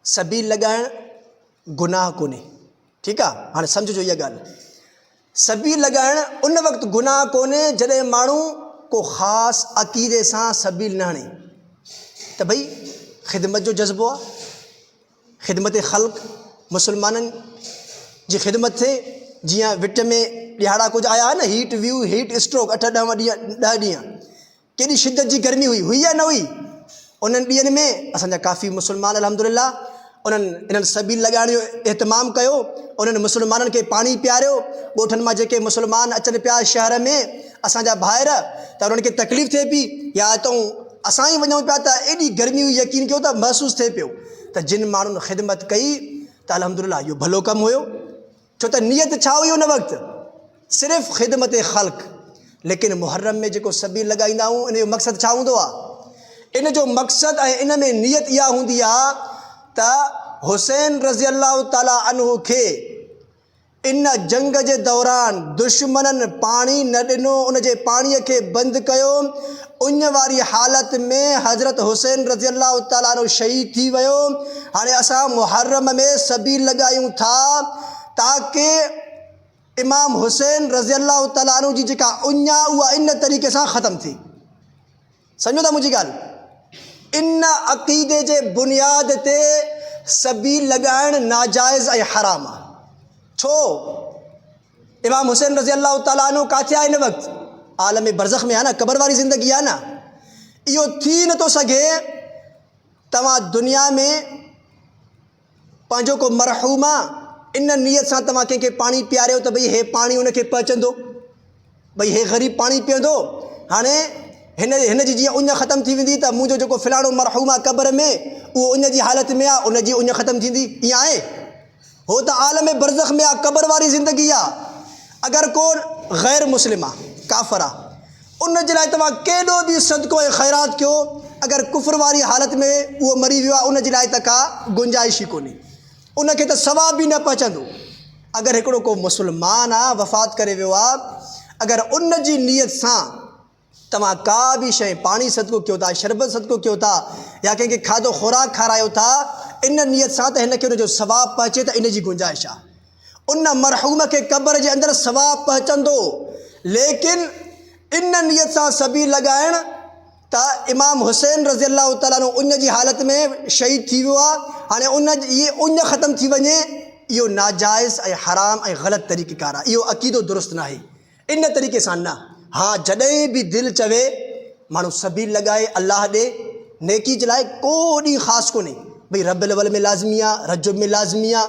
सबील लगाइण गुनाह कोन्हे, ठीक है। हाँ समझो ये गाल, सबील लगाइण उन वक्त गुनाह कोन्हे जॾहिं माण्हू को ख़ास अक़ीदे सां सबील न हणे। त भाई ख़िदमत जो जज़्बो आहे, ख़िदमत ख़ल्क़, मुसलमाननि जी ख़िदमत थिए। जियां विच में ॾिहाड़ा कुछ आया न, हीट व्यू, हीट स्ट्रोक, 8-10 ॾींहं केॾी शिद्दत जी गर्मी हुई या न हुई। उन्हनि ॾींहंनि में असांजा काफ़ी मुसलमान अल्हम्दुलिल्लाह उन्हनि इन्हनि सबील लगाइण जो एहतमाम कयो। उन्हनि मुसलमाननि खे पाणी पियारियो। ॻोठनि मां जेके मुसलमान अचनि पिया शहर में असांजा भाइर, त उन्हनि खे तकलीफ़ थिए पई, या त असां ई वञूं पिया त एॾी गर्मी हुई, यकीन कयो त महसूसु थिए पियो। त जिन माण्हुनि ख़िदमत कई त अल्हम्दुलिल्लाह इहो भलो कमु हुयो। छो त नियत छा हुई उन वक़्तु, सिर्फ़ु ख़िदमत ख़ल्क़। लेकिन मुहर्रम में जेको सबील लॻाईंदा आहियूं इन जो मक़सदु छा हूंदो आहे? इन जो मक़सदु ऐं इन में नियत इहा हूंदी आहे त हुसैन रज़ी अल्लाह ताला अन्हु खे इन जंग जे दौरान दुश्मननि पाणी न ॾिनो, उन जे पाणीअ खे बंदि कयो। उन वारी हालत में हज़रत हुसैन रज़ी अल्लाह ताला अन्हु शहीद थी वियो। हाणे असां मुहर्रम में सबील लॻायूं था ताकि इमाम हुसैन रज़ी अल्लाह ताला अन्हु जी जेका उञ आहे उहा इन तरीक़े सां ख़तमु थी। सम्झो था मुंहिंजी ॻाल्हि? इन अक़ीदे जे बुनियाद ते सबील लॻाइण नाजाइज़ ऐं हराम आहे। छो? इमाम हुसैन रज़ी अल्लाह ताला अन्हु किथे आहे इन वक़्तु? आलम बरज़ख में आहे न, क़बर वारी ज़िंदगी आहे न। इहो थी नथो सघे तव्हां दुनिया में पंहिंजो को मरहूम आहे, इन नियत सां तव्हां कंहिंखे पाणी पियारियो त भई हे पाणी उनखे पहुचंदो, भई हे ग़रीब पाणी पीअंदो। हाणे हिन जी जीअं उञ ख़तमु थी वेंदी त मुंहिंजो जेको फ़लाणो मरहूम आहे क़बर में, उहो उन जी हालत में आहे, उन जी उञ ख़तमु थींदी। ईअं आहे? हो त आलम बरज़ख में आहे, क़बर वारी ज़िंदगी आहे। अगरि को ग़ैर मुस्लिम आहे, काफ़िर आहे, उन जे लाइ तव्हां केॾो बि सदको ऐं ख़ैरात कयो, अगरि कुफ़र वारी हालत में उहो मरी वियो आहे, उन जे लाइ त का गुंजाइश ई कोन्हे, उनखे त सवाब बि न पहुचंदो। अगरि हिकिड़ो को मुसलमान आहे, वफ़ात करे वियो आहे, अगरि उन जी नियत सां तव्हां का बि शइ, पाणी सदको कयो था, शरबत सदको कयो था, या कंहिंखे खाधो ख़ुराक खारायो था, इन नियत सां त हिनखे उनजो सवाब पहुचे, त इन जी गुंजाइश आहे। उन मरहूम खे क़बर जे अंदरि सवाब पहुचंदो। लेकिन इन नियत सां सबील लॻाइण त इमाम हुसैन रज़ी अल्लाह ताला अन्हु उन जी हालत में शहीद थी वियो आहे, हाणे उन जी उञ ख़तमु थी वञे, इहो नाजाइज़ ऐं हराम ऐं ग़लति तरीक़ेकार आहे। इहो अक़ीदो दुरुस्त न आहे, इन तरीक़े सां न। हाँ, जॾहिं बि दिलि चवे माण्हू सबील लॻाए, अल्लाह ॾे नेकी जे लाइ, को ॾींहुं ख़ासि कोन्हे भई रबिउल अव्वल में लाज़मी आहे, रजब में लाज़मी आहे।